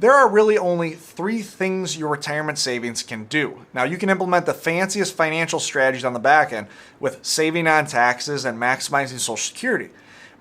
There are really only 3 things your retirement savings can do. Now, you can implement the fanciest financial strategies on the back end with saving on taxes and maximizing Social Security.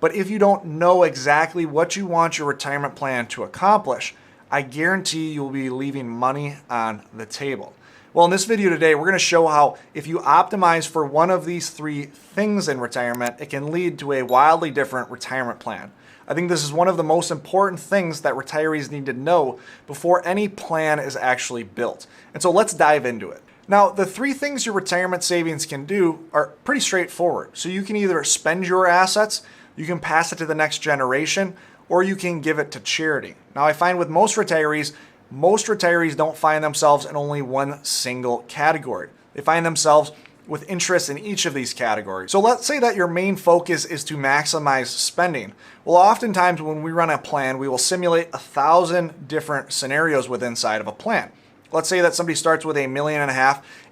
But if you don't know exactly what you want your retirement plan to accomplish, I guarantee you'll be leaving money on the table. Well, in this video today, we're going to show how if you optimize for one of these 3 things in retirement, it can lead to a wildly different retirement plan. I think this is one of the most important things that retirees need to know before any plan is actually built. And so let's dive into it. Now, the 3 things your retirement savings can do are pretty straightforward. So you can either spend your assets, you can pass it to the next generation, or you can give it to charity. Now, I find with most retirees don't find themselves in only one single category. They find themselves with interest in each of these categories. So let's say that your main focus is to maximize spending. Well, oftentimes when we run a plan, we will simulate 1,000 different scenarios within inside of a plan. Let's say that somebody starts with $1.5 million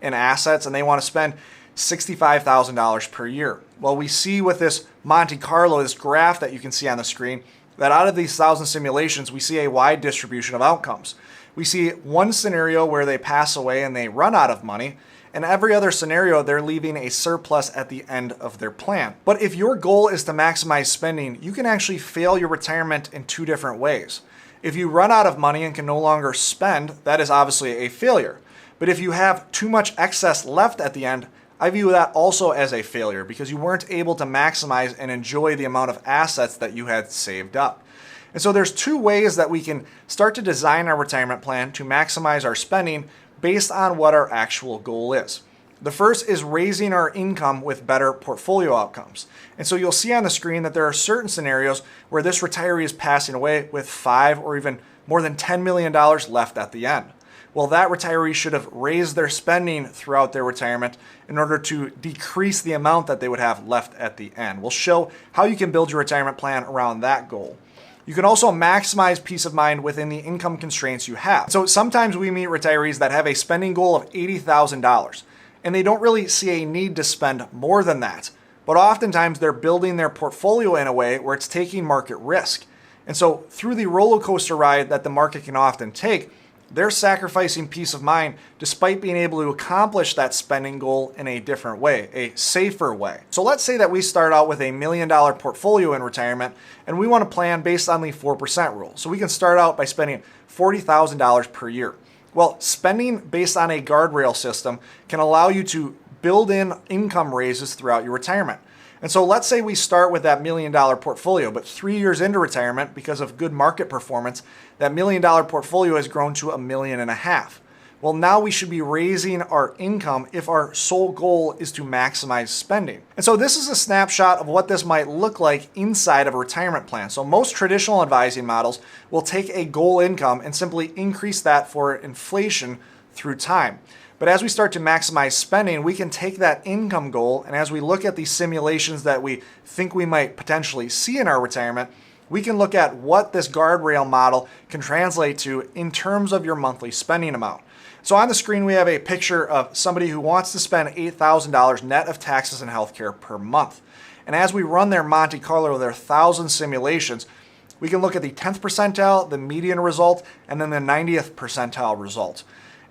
in assets and they want to spend $65,000 per year. Well, we see with this Monte Carlo, this graph that you can see on the screen, that out of these 1,000 simulations, we see a wide distribution of outcomes. We see one scenario where they pass away and they run out of money, and every other scenario, they're leaving a surplus at the end of their plan. But if your goal is to maximize spending, you can actually fail your retirement in 2 different ways. If you run out of money and can no longer spend, that is obviously a failure. But if you have too much excess left at the end, I view that also as a failure because you weren't able to maximize and enjoy the amount of assets that you had saved up. And so there's 2 ways that we can start to design our retirement plan to maximize our spending based on what our actual goal is. The first is raising our income with better portfolio outcomes. And so you'll see on the screen that there are certain scenarios where this retiree is passing away with $5 or even more than $10 million left at the end. Well, that retiree should have raised their spending throughout their retirement in order to decrease the amount that they would have left at the end. We'll show how you can build your retirement plan around that goal. You can also maximize peace of mind within the income constraints you have. So sometimes we meet retirees that have a spending goal of $80,000 and they don't really see a need to spend more than that. But oftentimes they're building their portfolio in a way where it's taking market risk. And so through the roller coaster ride that the market can often take, they're sacrificing peace of mind despite being able to accomplish that spending goal in a different way, a safer way. So let's say that we start out with $1 million portfolio in retirement and we want to plan based on the 4% rule. So we can start out by spending $40,000 per year. Well, spending based on a guardrail system can allow you to build in income raises throughout your retirement. And so let's say we start with that $1 million portfolio, but 3 years into retirement, because of good market performance, that $1 million portfolio has grown to $1.5 million. Well, now we should be raising our income if our sole goal is to maximize spending. And so this is a snapshot of what this might look like inside of a retirement plan. So most traditional advising models will take a goal income and simply increase that for inflation through time. But as we start to maximize spending, we can take that income goal, and as we look at these simulations that we think we might potentially see in our retirement, we can look at what this guardrail model can translate to in terms of your monthly spending amount. So on the screen, we have a picture of somebody who wants to spend $8,000 net of taxes and healthcare per month. And as we run their Monte Carlo, their 1,000 simulations, we can look at the 10th percentile, the median result, and then the 90th percentile result.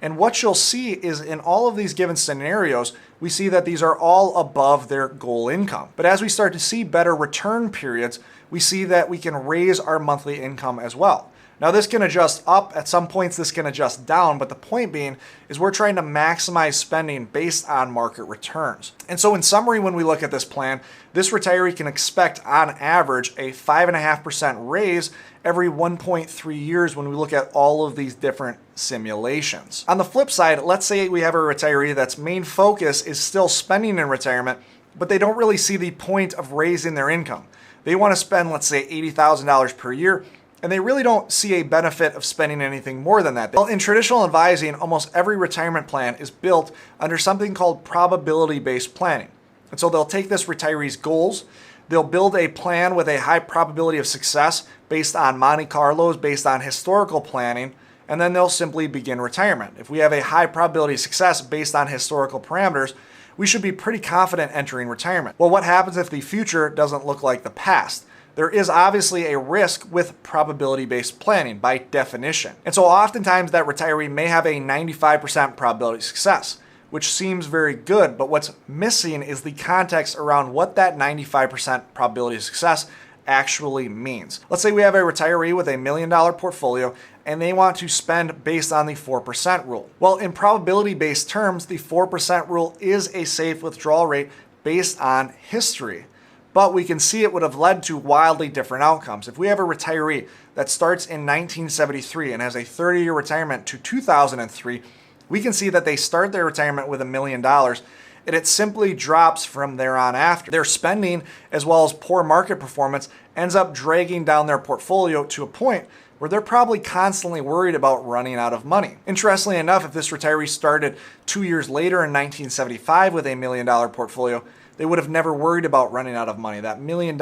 And what you'll see is in all of these given scenarios, we see that these are all above their goal income. But as we start to see better return periods, we see that we can raise our monthly income as well. Now this can adjust up, at some points this can adjust down, but the point being is we're trying to maximize spending based on market returns. And so in summary, when we look at this plan, this retiree can expect on average a 5.5% raise every 1.3 years when we look at all of these different simulations. On the flip side, let's say we have a retiree that's main focus is still spending in retirement, but they don't really see the point of raising their income. They want to spend, let's say, $80,000 per year, and they really don't see a benefit of spending anything more than that. Well, in traditional advising, almost every retirement plan is built under something called probability-based planning. And so they'll take this retiree's goals, they'll build a plan with a high probability of success based on Monte Carlos, based on historical planning, and then they'll simply begin retirement. If we have a high probability of success based on historical parameters, we should be pretty confident entering retirement. Well, what happens if the future doesn't look like the past? there is obviously a risk with probability-based planning by definition. And so oftentimes that retiree may have a 95% probability of success, which seems very good, but what's missing is the context around what that 95% probability of success actually means. Let's say we have a retiree with $1 million portfolio and they want to spend based on the 4% rule. Well, in probability-based terms, the 4% rule is a safe withdrawal rate based on history. But we can see it would have led to wildly different outcomes. If we have a retiree that starts in 1973 and has a 30-year retirement to 2003, we can see that they start their retirement with $1 million and it simply drops from there on after. Their spending, as well as poor market performance, ends up dragging down their portfolio to a point where they're probably constantly worried about running out of money. Interestingly enough, if this retiree started 2 years later in 1975 with $1 million portfolio, they would have never worried about running out of money. That $1 million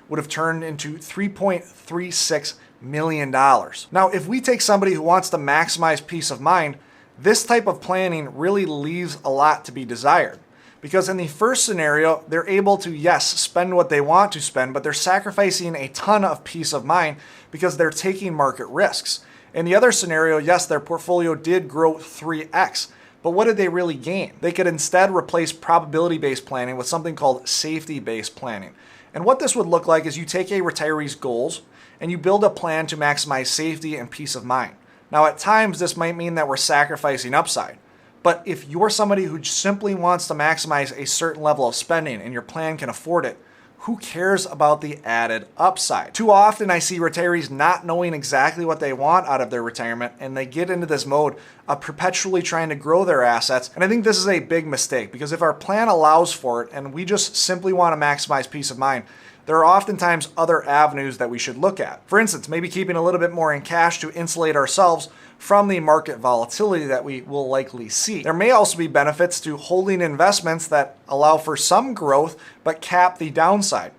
would have turned into $3.36 million. Now, if we take somebody who wants to maximize peace of mind, this type of planning really leaves a lot to be desired. Because in the first scenario, they're able to, yes, spend what they want to spend, but they're sacrificing a ton of peace of mind because they're taking market risks. In the other scenario, yes, their portfolio did grow 3x, but what did they really gain? They could instead replace probability-based planning with something called safety-based planning. And what this would look like is you take a retiree's goals and you build a plan to maximize safety and peace of mind. Now, at times, this might mean that we're sacrificing upside. But if you're somebody who simply wants to maximize a certain level of spending and your plan can afford it, who cares about the added upside? Too often I see retirees not knowing exactly what they want out of their retirement, and they get into this mode of perpetually trying to grow their assets. And I think this is a big mistake, because if our plan allows for it and we just simply want to maximize peace of mind, there are oftentimes other avenues that we should look at. For instance, maybe keeping a little bit more in cash to insulate ourselves from the market volatility that we will likely see. There may also be benefits to holding investments that allow for some growth but cap the downside.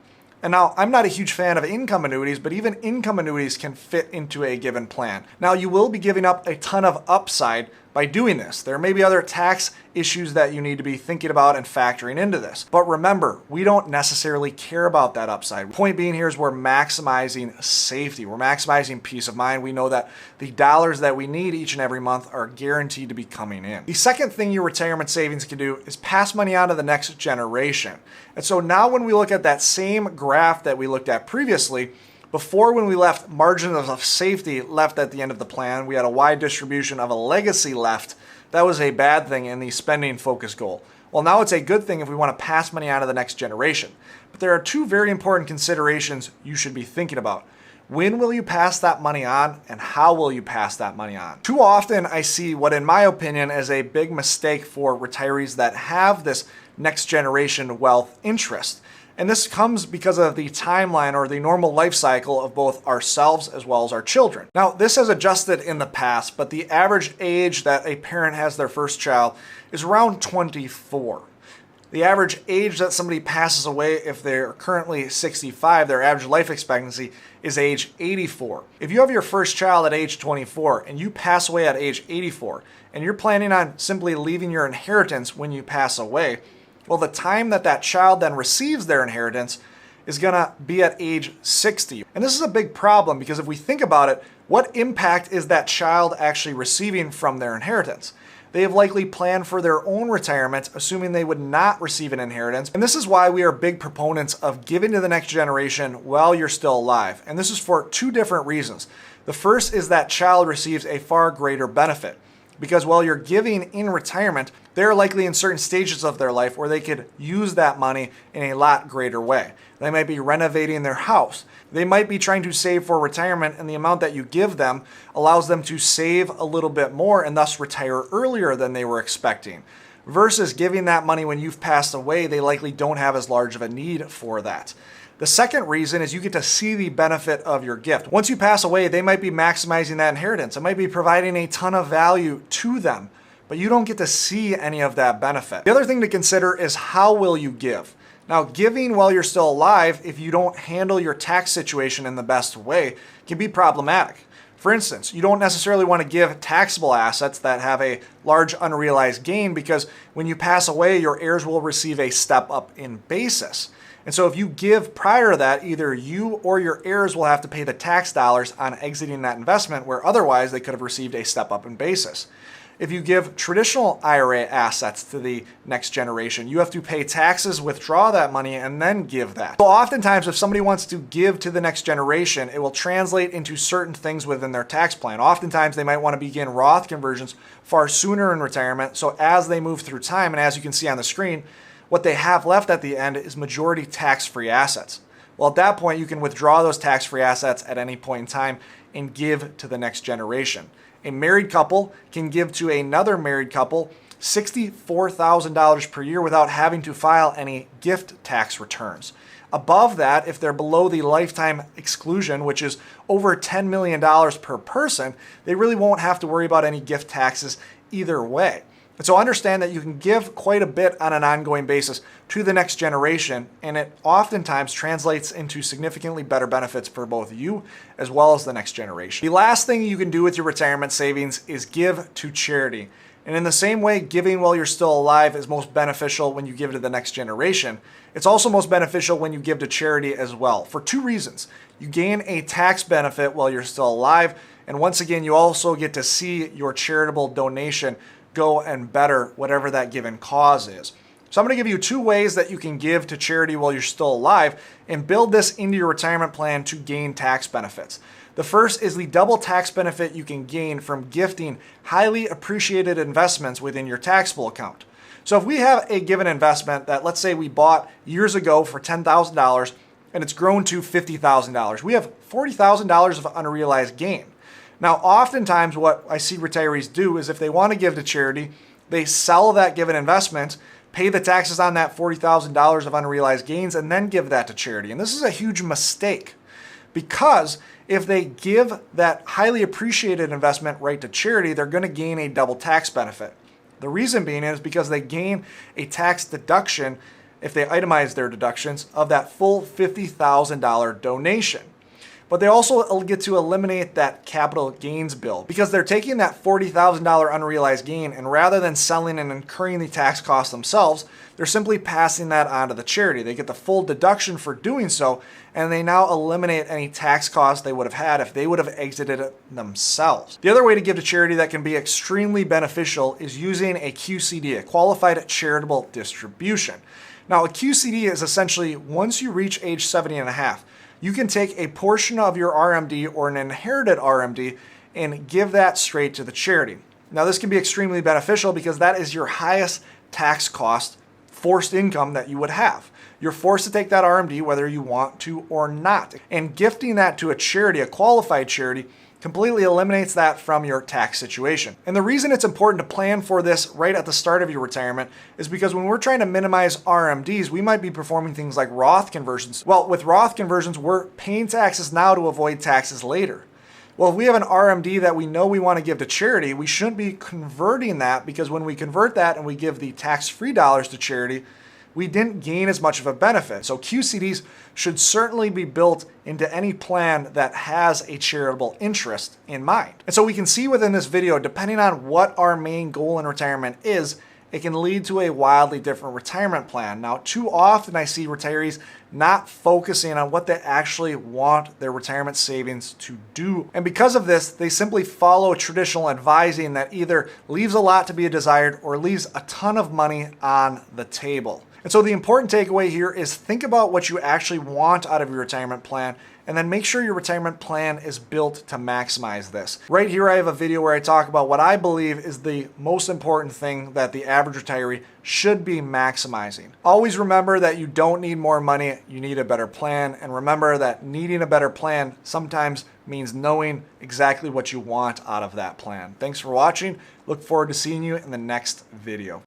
And now, I'm not a huge fan of income annuities, but even income annuities can fit into a given plan. Now, you will be giving up a ton of upside by doing this. There may be other tax issues that you need to be thinking about and factoring into this. But remember, we don't necessarily care about that upside. Point being here is we're maximizing safety. We're maximizing peace of mind. We know that the dollars that we need each and every month are guaranteed to be coming in. The second thing your retirement savings can do is pass money on to the next generation. And so now when we look at that same graph that we looked at previously, before, when we left margins of safety left at the end of the plan, we had a wide distribution of a legacy left. That was a bad thing in the spending focus goal. Well, now it's a good thing if we want to pass money on to the next generation. But there are two very important considerations you should be thinking about. When will you pass that money on, and how will you pass that money on? Too often I see what, in my opinion, is a big mistake for retirees that have this next generation wealth interest. And this comes because of the timeline or the normal life cycle of both ourselves as well as our children. Now, this has adjusted in the past, but the average age that a parent has their first child is around 24. The average age that somebody passes away, if they're currently 65, their average life expectancy is age 84. If you have your first child at age 24 and you pass away at age 84, and you're planning on simply leaving your inheritance when you pass away, well, the time that that child then receives their inheritance is going to be at age 60. And this is a big problem, because if we think about it, what impact is that child actually receiving from their inheritance? They have likely planned for their own retirement, assuming they would not receive an inheritance. And this is why we are big proponents of giving to the next generation while you're still alive. And this is for two different reasons. The first is that child receives a far greater benefit, because while you're giving in retirement, they're likely in certain stages of their life where they could use that money in a lot greater way. They might be renovating their house. They might be trying to save for retirement, and the amount that you give them allows them to save a little bit more and thus retire earlier than they were expecting. Versus giving that money when you've passed away, they likely don't have as large of a need for that. The second reason is you get to see the benefit of your gift. Once you pass away, they might be maximizing that inheritance. It might be providing a ton of value to them, but you don't get to see any of that benefit. The other thing to consider is how will you give? Now, giving while you're still alive, if you don't handle your tax situation in the best way, can be problematic. For instance, you don't necessarily want to give taxable assets that have a large unrealized gain, because when you pass away, your heirs will receive a step up in basis. And so if you give prior to that, either you or your heirs will have to pay the tax dollars on exiting that investment, where otherwise they could have received a step up in basis. If you give traditional IRA assets to the next generation, you have to pay taxes, withdraw that money, and then give that. So oftentimes, if somebody wants to give to the next generation, it will translate into certain things within their tax plan. Oftentimes, they might want to begin Roth conversions far sooner in retirement. So as they move through time, and as you can see on the screen, what they have left at the end is majority tax-free assets. Well, at that point, you can withdraw those tax-free assets at any point in time and give to the next generation. A married couple can give to another married couple $64,000 per year without having to file any gift tax returns. Above that, if they're below the lifetime exclusion, which is over $10 million per person, they really won't have to worry about any gift taxes either way. And so understand that you can give quite a bit on an ongoing basis to the next generation, and it oftentimes translates into significantly better benefits for both you as well as the next generation. The last thing you can do with your retirement savings is give to charity. And in the same way, giving while you're still alive is most beneficial when you give to the next generation. It's also most beneficial when you give to charity as well, for two reasons. You gain a tax benefit while you're still alive, and once again, you also get to see your charitable donation go and better whatever that given cause is. So I'm going to give you two ways that you can give to charity while you're still alive and build this into your retirement plan to gain tax benefits. The first is the double tax benefit you can gain from gifting highly appreciated investments within your taxable account. So if we have a given investment that, let's say we bought years ago for $10,000 and it's grown to $50,000, we have $40,000 of unrealized gain. Now, oftentimes what I see retirees do is if they want to give to charity, they sell that given investment, pay the taxes on that $40,000 of unrealized gains, and then give that to charity. And this is a huge mistake, because if they give that highly appreciated investment right to charity, they're going to gain a double tax benefit. The reason being is because they gain a tax deduction, if they itemize their deductions, of that full $50,000 donation. But they also get to eliminate that capital gains bill, because they're taking that $40,000 unrealized gain, and rather than selling and incurring the tax costs themselves, they're simply passing that on to the charity. They get the full deduction for doing so, and they now eliminate any tax costs they would have had if they would have exited it themselves. The other way to give to charity that can be extremely beneficial is using a QCD, a qualified charitable distribution. Now, a QCD is essentially, once you reach age 70 and a half, you can take a portion of your RMD or an inherited RMD and give that straight to the charity. Now, this can be extremely beneficial because that is your highest tax cost forced income that you would have. You're forced to take that RMD whether you want to or not. And gifting that to a charity, a qualified charity, completely eliminates that from your tax situation. And the reason it's important to plan for this right at the start of your retirement is because when we're trying to minimize RMDs, we might be performing things like Roth conversions. Well, with Roth conversions, we're paying taxes now to avoid taxes later. Well, if we have an RMD that we know we want to give to charity, we shouldn't be converting that, because when we convert that and we give the tax-free dollars to charity, we didn't gain as much of a benefit. So QCDs should certainly be built into any plan that has a charitable interest in mind. And so we can see within this video, depending on what our main goal in retirement is, it can lead to a wildly different retirement plan. Now, too often I see retirees not focusing on what they actually want their retirement savings to do. And because of this, they simply follow traditional advising that either leaves a lot to be desired or leaves a ton of money on the table. And so the important takeaway here is think about what you actually want out of your retirement plan, and then make sure your retirement plan is built to maximize this. Right here I have a video where I talk about what I believe is the most important thing that the average retiree should be maximizing. Always remember that you don't need more money, you need a better plan, and remember that needing a better plan sometimes means knowing exactly what you want out of that plan. Thanks for watching. Look forward to seeing you in the next video.